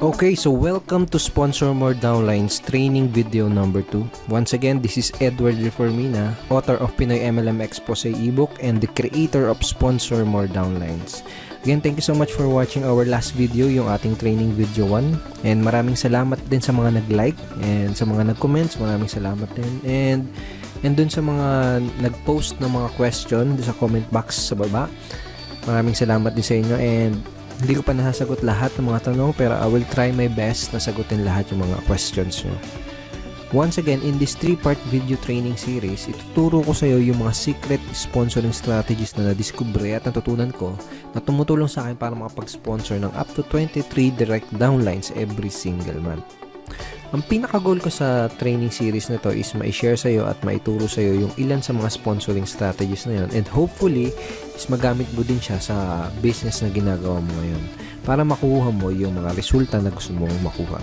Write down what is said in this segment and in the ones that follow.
Okay, so welcome to Sponsor More Downlines training video number 2. Once again, this is Edward Reformina, author of Pinoy MLM Expose ebook and the creator of Sponsor More Downlines. Again, thank you so much for watching our last video, yung ating training video 1. And maraming salamat din sa mga nag-like and sa mga nag-comments, maraming salamat din. And dun sa mga nag-post ng mga question sa comment box sa baba, maraming salamat din sa inyo. And hindi ko pa nasasagot lahat ng mga tanong, pero I will try my best na sagutin lahat yung mga questions nyo. Once again, in this 3-part video training series, ituturo ko sa iyo yung mga secret sponsoring strategies na nadiskubre at natutunan ko na tumutulong sa akin para makapag-sponsor ng up to 23 direct downlines every single month. Ang pinaka-goal ko sa training series na to is ma-share sa iyo at maituro sa iyo yung ilan sa mga sponsoring strategies na yun, and hopefully is magamit mo din siya sa business na ginagawa mo ngayon para makuha mo yung mga resulta na gusto mong makuha.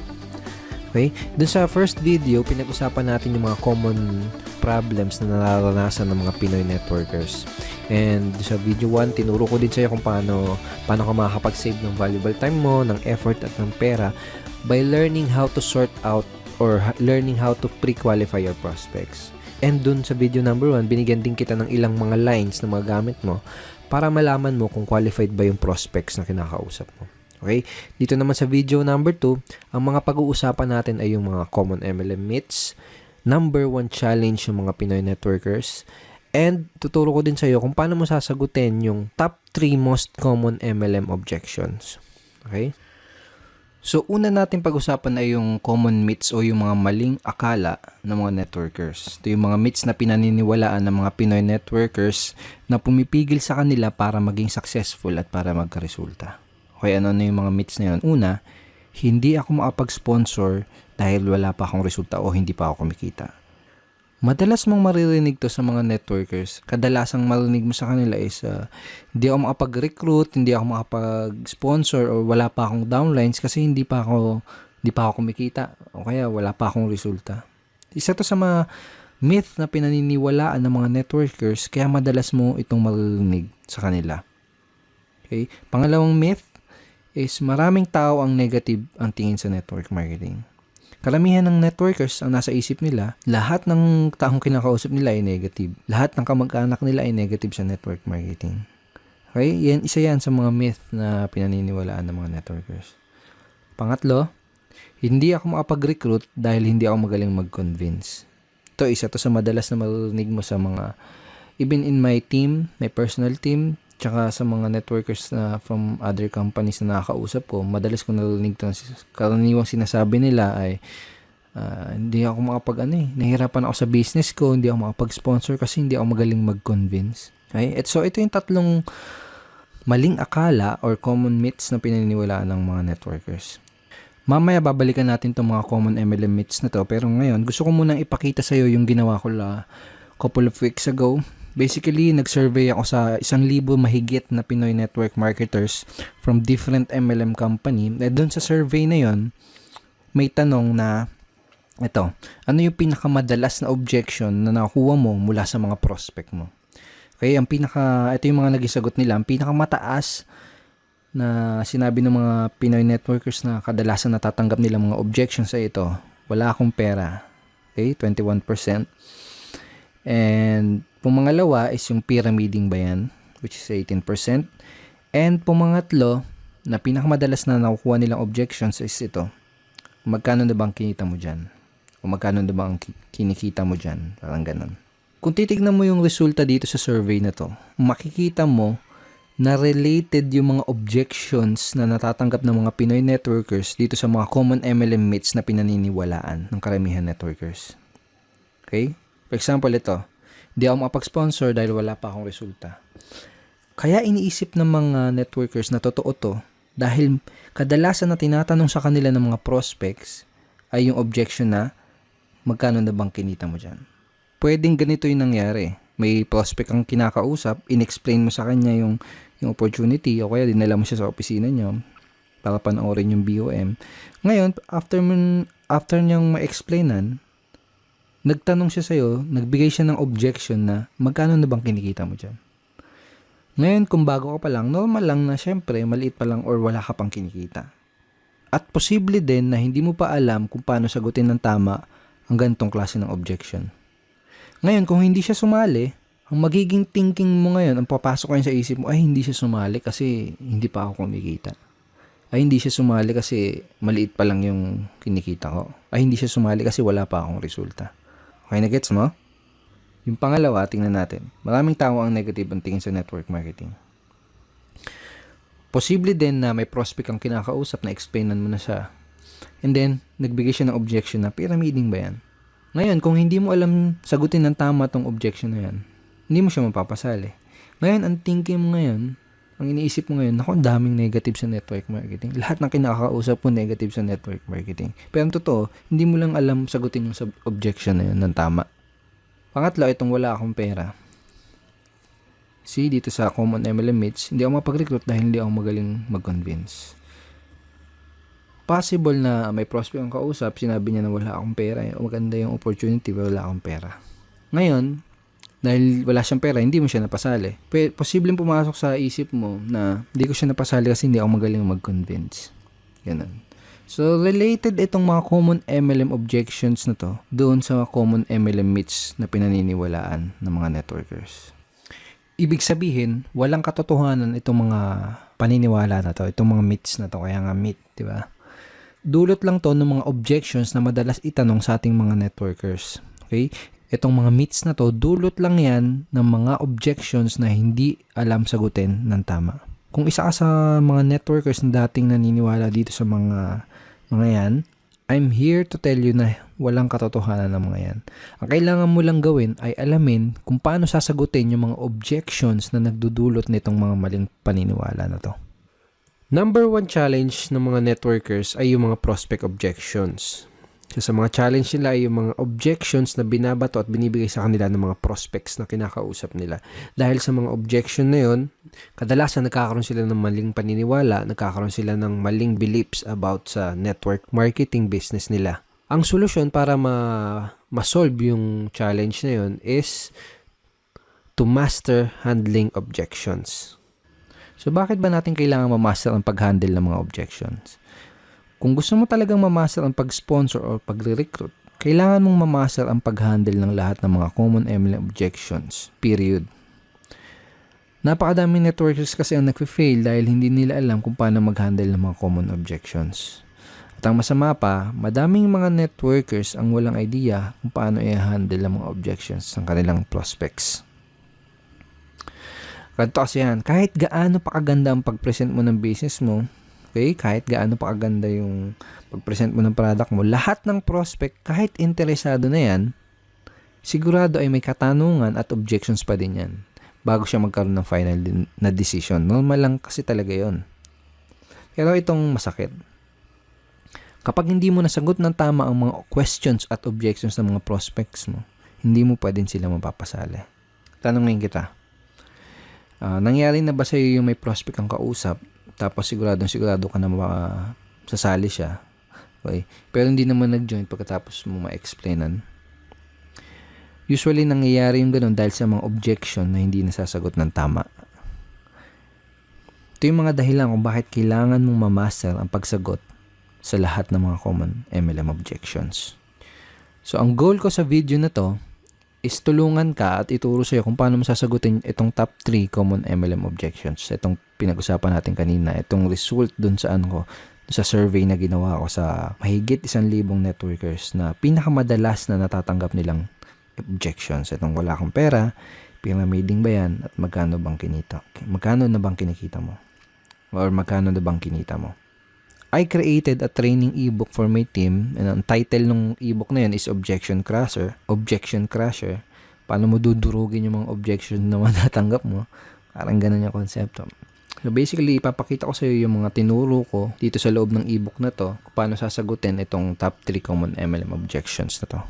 Okay? Dun sa first video, pinag-usapan natin yung mga common problems na nararanasan ng mga Pinoy networkers. And sa video 1, tinuro ko din sa iyo kung paano ka makakapag-save ng valuable time mo, ng effort at ng pera by learning how to sort out or learning how to pre-qualify your prospects. And dun sa video number 1, binigyan din kita ng ilang mga lines na magagamit mo para malaman mo kung qualified ba yung prospects na kinakausap mo. Okay? Dito naman sa video number 2, ang mga pag-uusapan natin ay yung mga common MLM myths, number 1 challenge yung mga Pinoy networkers, and tuturo ko din sa iyo kung paano mo sasagutin yung top 3 most common MLM objections. Okay? So, una natin pag-usapan ay yung common myths o yung mga maling akala ng mga networkers. Ito yung mga myths na pinaniniwalaan ng mga Pinoy networkers na pumipigil sa kanila para maging successful at para magkaresulta. Okay, ano na yung mga myths na yun? Una, hindi ako makapag-sponsor dahil wala pa akong resulta o hindi pa ako kumikita. Madalas mong maririnig to sa mga networkers. Kadalasang marinig mo sa kanila is hindi ako makapag-recruit, hindi ako makapag-sponsor, o wala pa akong downlines kasi hindi pa ako kumikita o kaya wala pa akong resulta. Isa to sa mga myth na pinaniniwalaan ng mga networkers, kaya madalas mo itong maririnig sa kanila. Okay? Pangalawang myth is maraming tao ang negative ang tingin sa network marketing. Karamihan ng networkers ang nasa isip nila, lahat ng taong kinakausap nila ay negative. Lahat ng kamag-anak nila ay negative sa network marketing. Okay? Isa yan sa mga myth na pinaniniwalaan ng mga networkers. Pangatlo, hindi ako makapag-recruit dahil hindi ako magaling mag-convince. Isa to sa madalas na marinig mo sa mga, even in my team, my personal team, tsaka sa mga networkers na from other companies na nakakausap ko, madalas ko narinig ito. Karaniwang sinasabi nila ay hindi ako nahihirapan ako sa business ko, hindi ako makapag-sponsor kasi hindi ako magaling mag-convince. Okay? So ito yung tatlong maling akala or common myths na pinaniniwalaan ng mga networkers. Mamaya babalikan natin itong mga common MLM myths na to, pero ngayon gusto ko munang ipakita sa iyo yung ginawa ko couple of weeks ago. Basically, nag-survey ako sa 1,000 mahigit na Pinoy network marketers from different MLM company. Doon sa survey na yon, may tanong na ito, ano yung pinakamadalas na objection na nakuha mo mula sa mga prospect mo? Okay, ito yung mga naging sagot nila. Ang pinakamataas na sinabi ng mga Pinoy networkers na kadalasan natatanggap nila mga objections sa ito, wala akong pera. Okay, 21%. And pumangalawa is yung pyramiding ba yan, which is 18%. And pumangatlo, na pinakamadalas na nakukuha nilang objections is ito. Magkano na bang kinita mo dyan? O magkano na bang kinikita mo dyan? Parang ganun. Kung titignan mo yung resulta dito sa survey na to, makikita mo na related yung mga objections na natatanggap ng mga Pinoy networkers dito sa mga common MLM myths na pinaniniwalaan ng karamihan networkers. Okay? For example, ito. Hindi ako makapag-sponsor dahil wala pa akong resulta. Kaya iniisip ng mga networkers na totoo to dahil kadalasan na tinatanong sa kanila ng mga prospects ay yung objection na magkano na bang kinita mo dyan. Pwedeng ganito yung nangyari. May prospect kang kinakausap, in-explain mo sa kanya yung opportunity o kaya dinala mo siya sa opisina niyo para panoorin yung BOM. Ngayon, after niyang ma-explainan, nagtanong siya sa'yo, nagbigay siya ng objection na magkano na bang kinikita mo dyan? Ngayon, kung bago ka pa lang, normal lang na syempre, maliit pa lang or wala ka pang kinikita. At posible din na hindi mo pa alam kung paano sagutin ng tama ang ganitong klase ng objection. Ngayon, kung hindi siya sumali, ang magiging thinking mo ngayon, ang papasok ngayon sa isip mo, ay hindi siya sumali kasi hindi pa ako kumikita. Ay hindi siya sumali kasi maliit pa lang yung kinikita ko. Ay hindi siya sumali kasi wala pa akong resulta. Okay na gets mo? Yung pangalawa, tingnan natin. Maraming tao ang negative ang tingin sa network marketing. Posible din na may prospect ang kinakausap na explainan mo na siya. And then, nagbigay siya ng objection na pyramiding ba yan? Ngayon, kung hindi mo alam sagutin ng tama tong objection na yan, hindi mo siya mapapasali. Ngayon, ang thinking mo ngayon, ang iniisip mo ngayon, ang daming negative sa network marketing. Lahat ng kinakausap mo negative sa network marketing. Pero ang totoo, hindi mo lang alam sagutin yung objection na yun ng tama. Pangatlo, itong wala akong pera. See, dito sa Common MLM Meets, hindi ako mapag-recruit dahil hindi ako magaling mag-convince. Possible na may prospect ang kausap, sinabi niya na wala akong pera, maganda yung opportunity, wala akong pera. Ngayon, dahil wala siyang pera, hindi mo siya napasali. Posibleng pumasok sa isip mo na hindi ko siya napasali kasi hindi ako magaling mag-convince. Ganun. So, related itong mga common MLM objections na to doon sa common MLM myths na pinaniniwalaan ng mga networkers. Ibig sabihin, walang katotohanan itong mga paniniwala na to, itong mga myths na to, kaya nga myth, di ba? Dulot lang to ng mga objections na madalas itanong sa ating mga networkers. Okay? Itong mga myths na to, dulot lang yan ng mga objections na hindi alam sagutin ng tama. Kung isa ka sa mga networkers na dating naniniwala dito sa mga yan, I'm here to tell you na walang katotohanan ng mga yan. Ang kailangan mo lang gawin ay alamin kung paano sasagutin yung mga objections na nagdudulot nitong mga maling paniniwala na to. Number 1 challenge ng mga networkers ay yung mga prospect objections. So, sa mga challenge nila ay yung mga objections na binabato at binibigay sa kanila ng mga prospects na kinakausap nila. Dahil sa mga objection na yun, kadalasan nagkakaroon sila ng maling paniniwala, nagkakaroon sila ng maling beliefs about sa network marketing business nila. Ang solusyon para ma-solve yung challenge na yun is to master handling objections. So, bakit ba natin kailangan ma-master ang pag-handle ng mga objections? Kung gusto mo talagang mamaster ang pag-sponsor o pag-recruit, kailangan mong mamaster ang pag-handle ng lahat ng mga common MLM objections. Period. Napakadaming networkers kasi ang nagfe-fail dahil hindi nila alam kung paano mag-handle ng mga common objections. At ang masama pa, madaming mga networkers ang walang idea kung paano i-handle ang mga objections ng kanilang prospects. Ganito kasi yan, kahit gaano pa kaganda ang pag-present mo ng business mo, okay, kahit gaano pa kaganda yung pag-present mo ng product mo, lahat ng prospect, kahit interesado na yan, sigurado ay may katanungan at objections pa din yan bago siya magkaroon ng final na decision. Normal lang kasi talaga yon. Pero itong masakit. Kapag hindi mo nasagot ng tama ang mga questions at objections ng mga prospects mo, hindi mo pa din sila mapapasali. Tanongin kita, nangyari na ba sa iyo yung may prospect ang kausap, tapos sigurado ka na sasali siya. Okay? Pero hindi naman nag-join pagkatapos mo ma-explainan. Usually, nangyayari yung ganun dahil sa mga objection na hindi nasasagot ng tama. Ito yung mga dahilan kung bakit kailangan mong mamaster ang pagsagot sa lahat ng mga common MLM objections. So, ang goal ko sa video na to is tulungan ka at ituro sa'yo kung paano mo sasagutin itong top 3 common MLM objections. Itong pinag-usapan natin kanina, itong result dun sa sa survey na ginawa ko sa mahigit 1,000 networkers na pinakamadalas na natatanggap nilang objections. Itong wala akong pera, pyramiding ba yan, at magkano bang kinita? Magkano na bang kinikita mo? Or magkano na bang kinita mo? I created a training ebook for my team, and ang title ng ebook na yan is Objection Crusher. Objection Crusher. Paano mo dudurugin yung mga objection na matatanggap mo? Parang ganun yung konsepto. So basically, ipapakita ko sa iyo yung mga tinuro ko dito sa loob ng ebook na to kung paano sasagutin itong top 3 common MLM objections na to.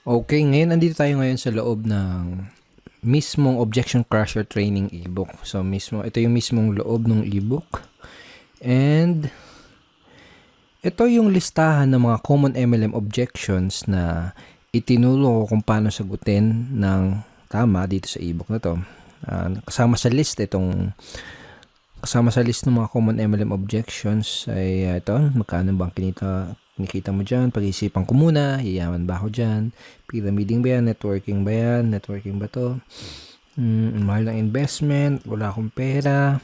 Okay, ngayon andito tayo ngayon sa loob ng mismong Objection Crusher training ebook. So ito yung mismong loob ng ebook. And ito yung listahan ng mga common MLM objections na itinuro ko kung paano sagutin ng tama dito sa ebook na to. Kasama sa list itong Kasama sa list ng mga common MLM objections ay ito, magkano bang kinikita mo dyan? Pag-isipan ko muna, yayaman ba ako dyan? Pyramiding ba yan? Networking ba yan? Networking ba to? Mahal ng investment, wala akong pera,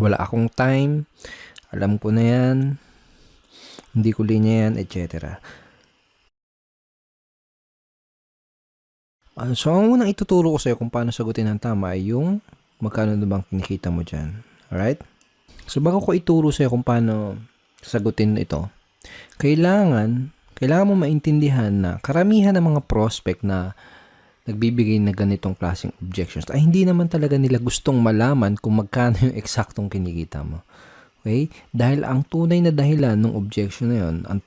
wala akong time, alam ko na yan, hindi ko linya yan, etc. So, ang unang ituturo ko sa'yo kung paano sagutin ng tama ay yung magkano na bang kinikita mo dyan. Alright? So, bago ko ituro sa'yo kung paano sagutin ito, kailangan mo maintindihan na karamihan ng mga prospect na nagbibigay na ganitong klaseng objections ay hindi naman talaga nila gustong malaman kung magkano yung eksaktong kinikita mo. Okay? Dahil ang tunay na dahilan ng objection na yun, ang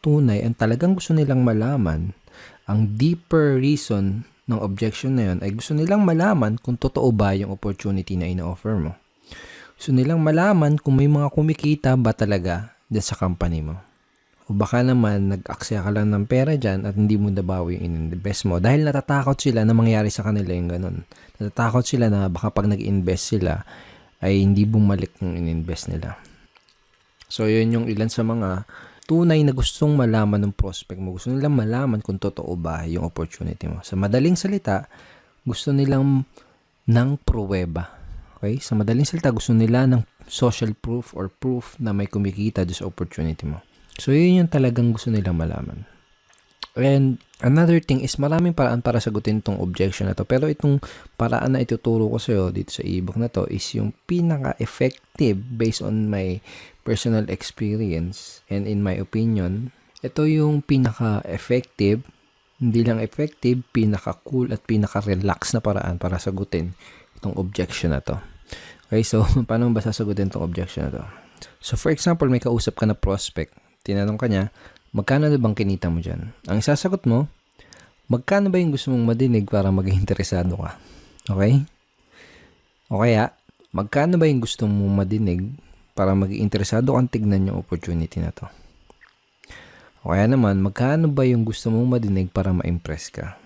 talagang gusto nilang malaman, ang deeper reason ng objection na yun ay gusto nilang malaman kung totoo ba yung opportunity na ina-offer mo. Gusto nilang malaman kung may mga kumikita ba talaga dyan sa company mo. O baka naman nag-aksaya ka lang ng pera dyan at hindi mo nabawi yung in-invest mo dahil natatakot sila na mangyari sa kanila yung ganun. Natatakot sila na baka pag nag-invest sila ay hindi bumalik yung in-invest nila. So yun yung ilan sa mga tunay na gustong malaman ng prospect mo. Gusto nilang malaman kung totoo ba yung opportunity mo. Sa madaling salita, gusto nilang ng pruweba. Okay? Sa madaling salita, gusto nila ng social proof or proof na may kumikita doon sa opportunity mo. So, yun yung talagang gusto nilang malaman. And another thing is maraming paraan para sagutin itong objection na to. Pero itong paraan na ituturo ko sa'yo dito sa ebook na to is yung pinaka-effective based on my personal experience and in my opinion. Ito yung pinaka-effective, hindi lang effective, pinaka-cool at pinaka-relax na paraan para sagutin itong objection na to. Okay, so paano ba sasagutin itong objection na to? So for example, may kausap ka na prospect. Tinanong ka niya, magkano na bang kinita mo dyan? Ang isasagot mo, magkano ba yung gusto mong madinig para maging interesado ka? Okay? O kaya, magkano ba yung gusto mong madinig para maging interesado kang tignan yung opportunity na to? O kaya naman, magkano ba yung gusto mong madinig para ma-impress ka?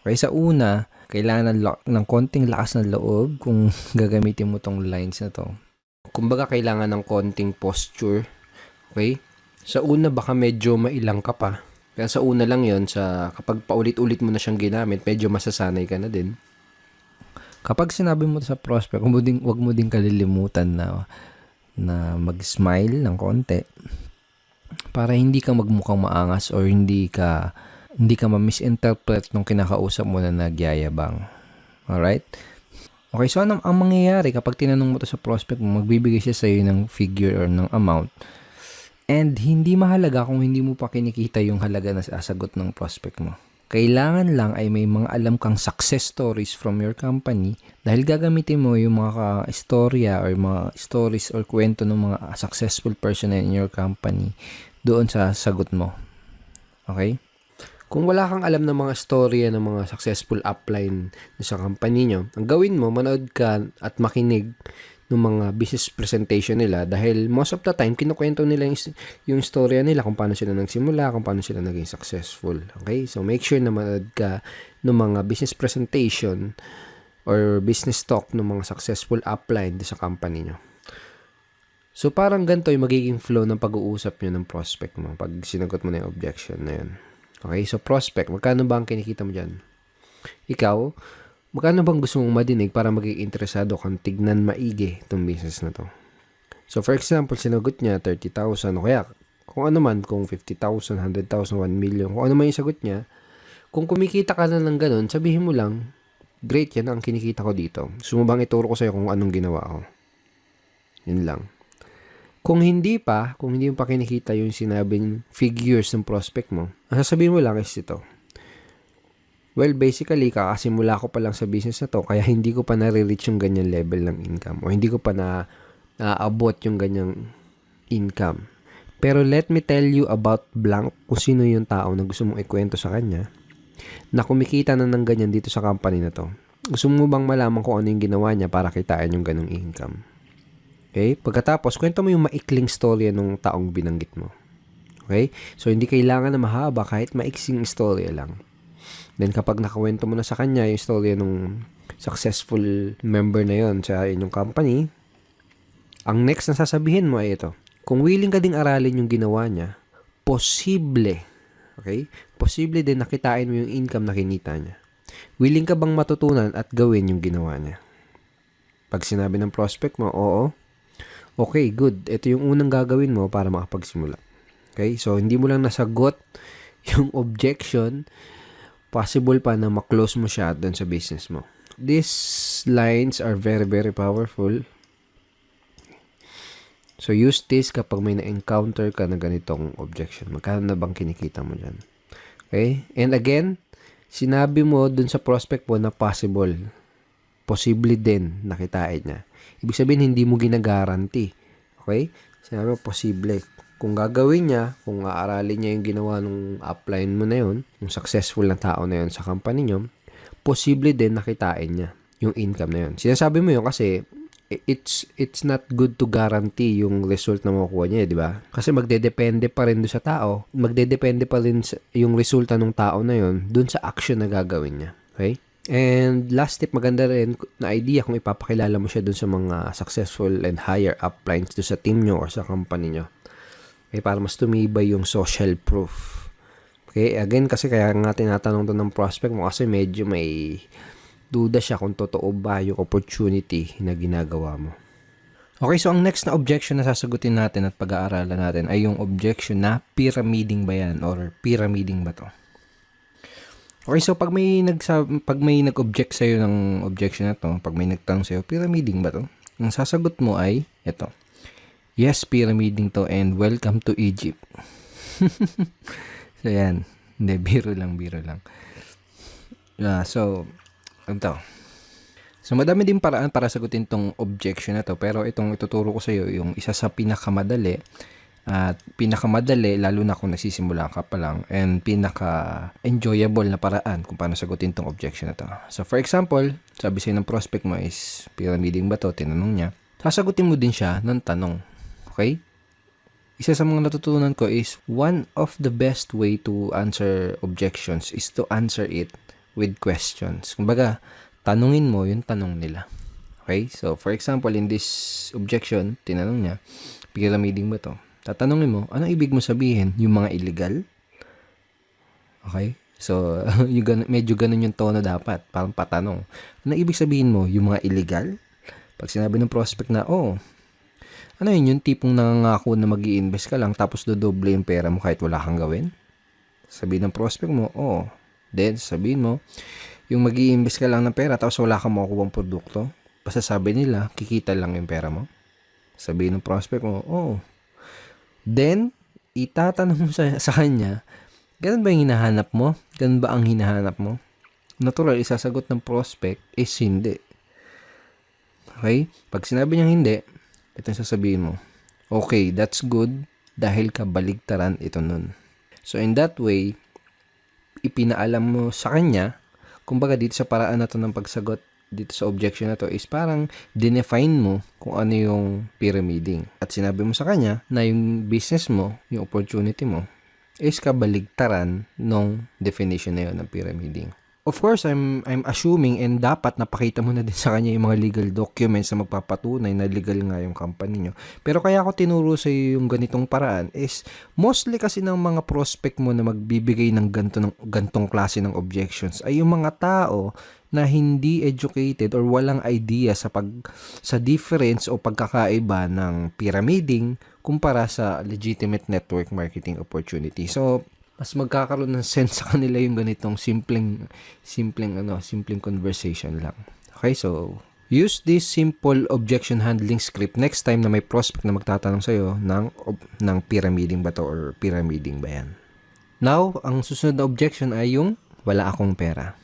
Okay, sa una, kailangan ng konting lakas ng loob kung gagamitin mo tong lines na to. Kumbaga, kailangan ng konting posture. Okay? Sa una, baka medyo mailang ka pa. Kaya sa una lang yon, kapag paulit-ulit mo na siyang ginamit, medyo masasanay ka na din. Kapag sinabi mo sa prospect, wag mo din kalilimutan na mag-smile ng konti para hindi ka magmukhang maangas or hindi ka ma-misinterpret nung kinakausap mo na nagyayabang. Alright? Okay, so ang mangyayari kapag tinanong mo to sa prospect mo, magbibigay siya sa iyo ng figure or ng amount. And hindi mahalaga kung hindi mo pa kinikita yung halaga na sasagot ng prospect mo. Kailangan lang ay may mga alam kang success stories from your company dahil gagamitin mo yung mga istorya or mga stories or kwento ng mga successful person in your company doon sa sagot mo. Okay? Kung wala kang alam ng mga storya ng mga successful upline sa company nyo, ang gawin mo, manood ka at makinig ng mga business presentation nila dahil most of the time, kinukwento nila yung storya nila kung paano sila nagsimula, kung paano sila naging successful. Okay? So, make sure na manood ka ng mga business presentation or business talk ng mga successful upline sa company nyo. So, parang ganito yung magiging flow ng pag-uusap nyo ng prospect mo pag sinagot mo na yung objection na yun. Okay? So, prospect, magkano ba ang kinikita mo dyan? Ikaw, magkano bang gusto mong madinig para maging interesado kang tignan maigi itong business na to? So, for example, sinagot niya 30,000 o kaya kung ano man, kung 50,000, 100,000, 1 million, kung ano man yung sagot niya, kung kumikita ka na ng ganun, sabihin mo lang, great, yan ang kinikita ko dito. Gusto mo bang ituro ko sa'yo kung anong ginawa ko? Yun lang. Kung hindi mo pa kinikita yung sinabing figures ng prospect mo, ang sasabihin mo lang is ito. Well, basically, kakasimula ko pa lang sa business na to, kaya hindi ko pa nare-reach yung ganyan level ng income o hindi ko pa naabot yung ganyang income. Pero let me tell you about blank kung sino yung tao na gusto mong ikwento sa kanya na kumikita na ng ganyan dito sa company na to. Gusto mo bang malaman kung ano yung ginawa niya para kitain yung ganong income? Okay? Pagkatapos, kwento mo yung maikling storya ng taong binanggit mo. Okay? So, hindi kailangan na mahaba kahit maiksing storya lang. Then, kapag nakawento mo na sa kanya yung storya ng successful member na yon sa inyong company, Ang next na sasabihin mo ay ito. Kung willing ka ding aralin yung ginawa niya, posible, okay? Posible din nakitain mo yung income na kinita niya. Willing ka bang matutunan at gawin yung ginawa niya? Pag sinabi ng prospect mo, oo. Okay, good. Ito yung unang gagawin mo para makapagsimula. Okay? So, hindi mo lang nasagot yung objection, possible pa na maklose mo siya doon sa business mo. These lines are very, very powerful. So, use this kapag may na-encounter ka na ganitong objection. Magkano na bang kinikita mo dyan? Okay? And again, sinabi mo dun sa prospect mo na possible. Posible din nakitain niya. Ibig sabihin, hindi mo ginagaranti. Okay? Sinabi mo, posible. Kung gagawin niya, kung aaralin niya yung ginawa ng upline mo na yun, yung successful na tao na yun sa company niyo, posible din nakitain niya yung income na yun. Sinasabi mo yun kasi it's not good to guarantee yung result na makukuha niya, di ba? Kasi magdedepende pa rin doon sa tao. Magdedepende pa rin yung resulta ng tao na yun doon sa action na gagawin niya. Okay? And last tip, maganda rin na idea kung ipapakilala mo siya doon sa mga successful and higher uplines doon sa team nyo or sa company nyo. Okay? Para mas tumibay yung social proof. Okay? Again, kasi kaya nga tinatanong to ng prospect mo kasi medyo may duda siya kung totoo ba yung opportunity na ginagawa mo. Okay, so ang next na objection na sasagutin natin at pag-aaralan natin ay yung objection na pyramiding ba yan or pyramiding ba to? Okay, so pag may nag-object sa'yo ng objection na to, pag may nagtanong sa'yo, pyramiding ba to? Ang sasagot mo ay ito. Yes, pyramiding to and welcome to Egypt. So yan. Hindi, biro lang. So, madami din paraan para sagutin tong objection na to. Pero itong ituturo ko sa iyo, yung isa sa pinakamadali, lalo na kung nagsisimula ka pa lang, and pinaka-enjoyable na paraan kung paano sagutin tong objection na to. So, for example, sabi sa'yo ng prospect mo is, pyramiding ba to? Tinanong niya. Sasagutin mo din siya ng tanong. Okay? Isa sa mga natutunan ko is, one of the best way to answer objections is to answer it with questions. Kumbaga, tanungin mo yung tanong nila. Okay? So, for example, in this objection, tinanong niya, pyramiding ba to? Tatanungin mo, anong ibig mo sabihin? Yung mga illegal? Okay? So, medyo ganun yung tono dapat. Parang patanong. Anong ibig sabihin mo? Yung mga illegal? Pag sinabi ng prospect na, ano yun? Yung tipong nangangako na mag-i-invest ka lang tapos dodoble yung pera mo kahit wala kang gawin? Sabihin ng prospect mo, Then, sabihin mo, yung mag-i-invest ka lang ng pera tapos wala kang makukuha ng produkto. Basta sabi nila, kikita lang yung pera mo. Sabihin ng prospect mo, Then, itatanong mo sa kanya, ganun ba yung hinahanap mo? Ganun ba ang hinahanap mo? Natural, isasagot ng prospect is hindi. Okay? Pag sinabi niyang hindi, ito yung sasabihin mo. Okay, that's good dahil kabaligtaran ito nun. So, in that way, ipinaalam mo sa kanya, kumbaga dito sa paraan na to ng pagsagot dito sa objection na to is parang dinefine mo kung ano yung pyramiding. At sinabi mo sa kanya na yung business mo, yung opportunity mo, is kabaligtaran nung definition na yun ng pyramiding. Of course, I'm assuming and dapat napakita mo na din sa kanya yung mga legal documents na magpapatunay na legal nga yung company nyo. Pero kaya ako tinuro sa iyo yung ganitong paraan is mostly kasi ng mga prospect mo na magbibigay ng gantong klase ng objections ay yung mga tao na hindi educated or walang idea sa difference o pagkakaiba ng pyramiding kumpara sa legitimate network marketing opportunity. So, mas magkakaroon ng sense sa kanila yung ganitong simpleng conversation lang. Okay, so use this simple objection handling script next time na may prospect na magtatanong sa'yo ng pyramiding ba to or pyramiding ba yan. Now, ang susunod na objection ay yung wala akong pera.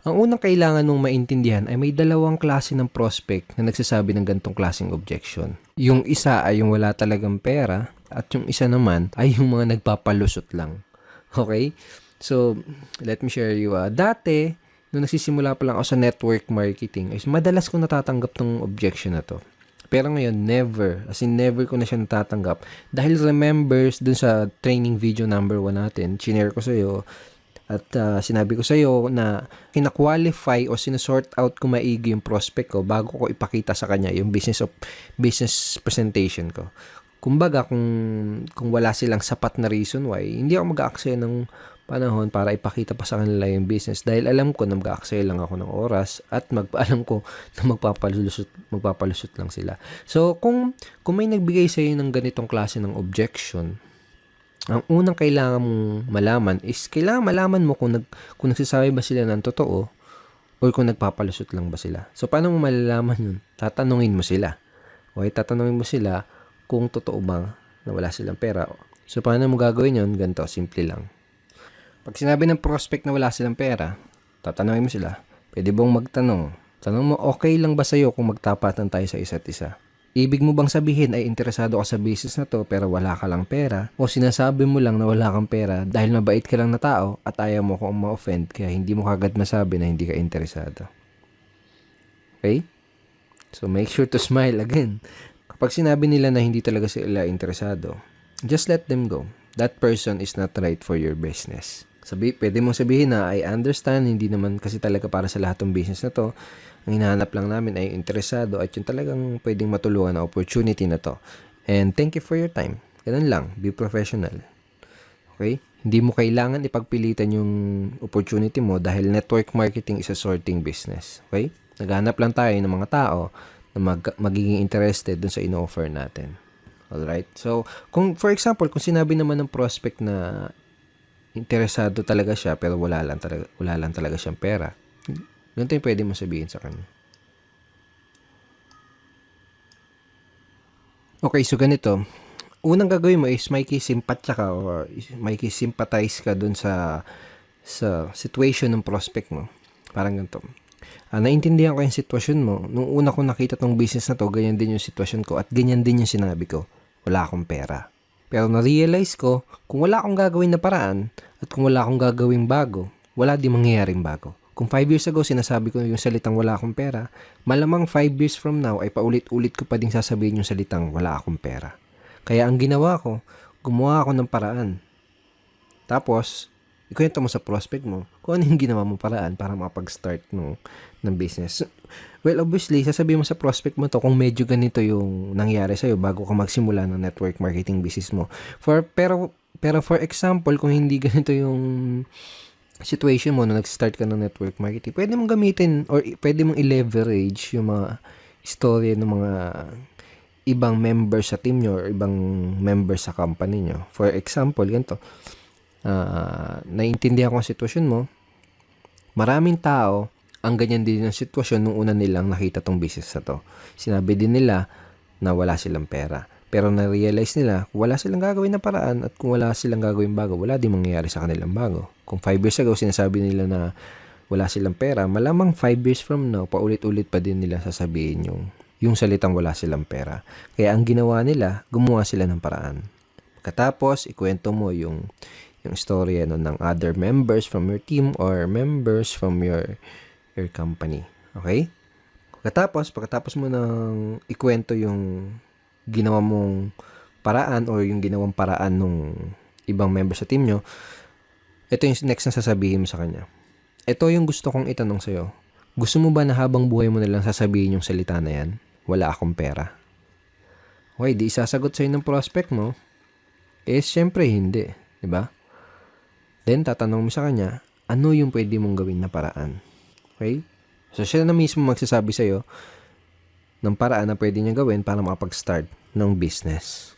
Ang unang kailangan mong maintindihan ay may dalawang klase ng prospect na nagsasabi ng ganitong klaseng objection. Yung isa ay yung wala talagang pera at yung isa naman ay yung mga nagpapalusot lang. Okay? So, let me share you. Dati, nung nagsisimula pa lang ako sa network marketing, is madalas ko natatanggap tong objection na to. Pero ngayon, never. As in, never ko na siya natatanggap. Dahil remembers dun sa training video number 1 natin, chinare ko sa'yo, At sinabi ko sa'yo na kina-qualify o sinusort out ko maigi yung prospect ko bago ko ipakita sa kanya yung business presentation ko. Kumbaga, kung wala silang sapat na reason why, hindi ako mag-aaksaya ng panahon para ipakita pa sa kanila yung business dahil alam ko na mag-aaksaya lang ako ng oras at alam ko na magpapalusot lang sila. So, kung may nagbigay sa iyo ng ganitong klase ng objection, ang unang kailangan mong malaman is kailangan malaman mo kung nagsasabi ba sila ng totoo o kung nagpapalusot lang ba sila. So, paano mo malalaman yun? Tatanungin mo sila. Okay, tatanungin mo sila kung totoo ba na wala silang pera. So, paano mo gagawin yun? Ganito, simple lang. Pag sinabi ng prospect na wala silang pera, tatanungin mo sila, pwede bang magtanong? Tanong mo, okay lang ba sa'yo kung magtapatan tayo sa isa't isa? Ibig mo bang sabihin ay interesado ka sa business na to pero wala ka lang pera? O sinasabi mo lang na wala kang pera dahil mabait ka lang na tao at ayaw mo kong ma-offend kaya hindi mo kagad masabi na hindi ka interesado? Okay? So make sure to smile again. Kapag sinabi nila na hindi talaga sila interesado, just let them go. That person is not right for your business. Pwede mong sabihin na I understand, hindi naman kasi talaga para sa lahat ng business na to. Ang hinahanap lang namin ay interesado at yung talagang pwedeng matulungan na opportunity na to. And thank you for your time. Ganun lang, be professional. Okay? Hindi mo kailangan ipagpilitan yung opportunity mo dahil network marketing is a sorting business. Okay? Naghanap lang tayo ng mga tao na magiging interested dun sa ino-offer natin. Alright? So, for example, kung sinabi naman ng prospect na interesado talaga siya pero wala lang talaga siyang pera, ganito yung pwede mo sabihin sa kanya. Okay, so ganito. Unang gagawin mo is makikisimpatya ka or makikisimpatize ka dun sa situation ng prospect mo. Parang ganito. Naintindihan ko yung sitwasyon mo. Nung una ko nakita tong business na to, ganyan din yung sitwasyon ko at ganyan din yung sinabi ko. Wala akong pera. Pero na-realize ko, kung wala akong gagawin na paraan at kung wala akong gagawing bago, wala din mangyayaring bago. Kung 5 years ago sinasabi ko yung salitang wala akong pera, malamang 5 years from now ay paulit-ulit ko pa din sasabihin yung salitang wala akong pera. Kaya ang ginawa ko, gumawa ako ng paraan. Tapos, ikwento mo sa prospect mo kung ano yung ginawa mo paraan para makapag-start ng business. Well, obviously, sasabihin mo sa prospect mo to kung medyo ganito yung nangyari sa'yo bago ka magsimula ng network marketing business mo. Pero for example, kung hindi ganito yung situation mo na nag-start ka ng network marketing, pwede mong gamitin or pwede mong i-leverage yung mga istorya ng mga ibang members sa team nyo or ibang members sa company nyo. For example, ganito. Naiintindihan ko ang sitwasyon mo. Maraming tao ang ganyan din ang sitwasyon nung una nilang nakita tong business na to. Sinabi din nila na wala silang pera. Pero na-realize nila, kung wala silang gagawin na paraan at kung wala silang gagawin bago, wala din mangyayari sa kanilang bago. Kung 5 years ago, sinasabi nila na wala silang pera, malamang 5 years from now, paulit-ulit pa din nila sasabihin yung salitang wala silang pera. Kaya ang ginawa nila, gumawa sila ng paraan. Pagkatapos, ikwento mo yung storya ng other members from your team or members from your company. Okay? Pagkatapos mo nang ikwento yung ginawa mong paraan or yung ginawang paraan ng ibang member sa team nyo, ito yung next na sasabihin mo sa kanya. Ito yung gusto kong itanong sa'yo. Gusto mo ba na habang buhay mo nalang sasabihin yung salita na yan? Wala akong pera. Okay, di isasagot sa'yo ng prospect mo. Syempre hindi. Diba? Then, tatanong mo sa kanya, ano yung pwede mong gawin na paraan? Okay? So, siya na mismo magsasabi sa'yo ng paraan na pwede niya gawin para makapag-start ng business.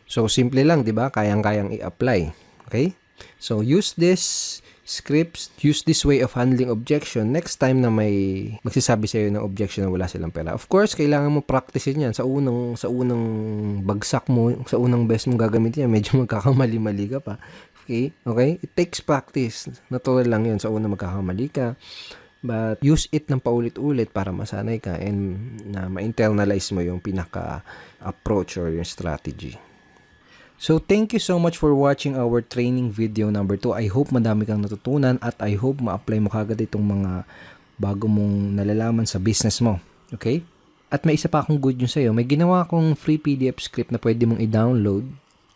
So, simple lang, di ba? Kayang-kayang i-apply. Okay? So, use this scripts, use this way of handling objection next time na may magsasabi sa'yo ng objection na wala silang pera. Of course, kailangan mo practicein yan. Sa unang bagsak mo, sa unang best mong gagamitin yan, medyo magkakamali-mali ka pa. Okay? It takes practice. Natural lang yun. Sa unang magkakamali ka. But use it ng paulit-ulit para masanay ka and na ma-internalize mo yung pinaka-approach or yung strategy. So, thank you so much for watching our training video number 2. I hope madami kang natutunan at I hope ma-apply mo kagad itong mga bago mong nalalaman sa business mo. Okay? At may isa pa akong good news sa'yo. May ginawa akong free PDF script na pwede mong i-download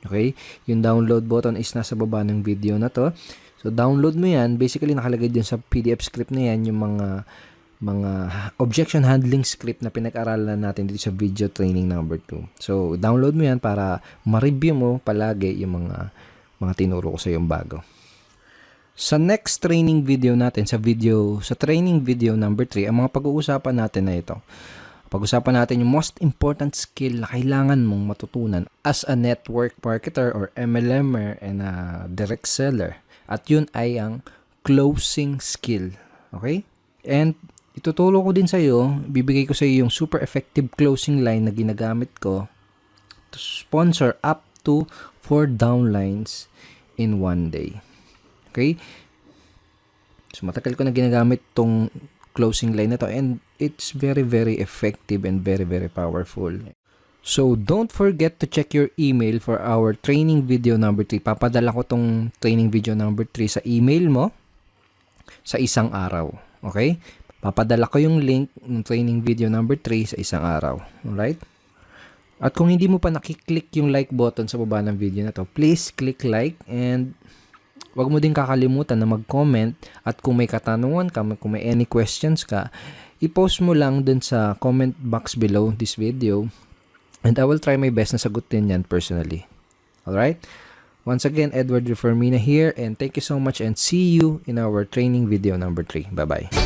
Okay? Yung download button is nasa baba ng video na to. So, download mo yan. Basically, nakalagay din sa PDF script na yan yung mga objection handling script na pinag-aralan natin dito sa video training number 2. So, download mo yan para ma-review mo palagi yung mga tinuro ko sa yung bago. Sa next training video natin, sa training video number 3, ang mga pag-uusapan natin na ito. Pag-usapan natin yung most important skill na kailangan mong matutunan as a network marketer or MLMer and a direct seller. At yun ay ang closing skill. Okay? And ituturo ko din sa iyo, bibigay ko sa iyo yung super effective closing line na ginagamit ko to sponsor up to 4 downlines in one day. Okay? So, matagal ko na ginagamit tong closing line na to and it's very, very effective and very, very powerful. So, don't forget to check your email for our training video number 3. Papadala ko tong training video number 3 sa email mo sa isang araw. Okay? Papadala ko yung link ng training video number 3 sa isang araw. Alright? At kung hindi mo pa nakiklik yung like button sa baba ng video na to, please click like and wag mo din kakalimutan na mag-comment at kung may katanungan ka, kung may any questions ka, i-post mo lang dun sa comment box below this video and I will try my best na sagutin yan personally. Alright? Once again, Edward Reformina here and thank you so much and see you in our training video number 3. Bye-bye.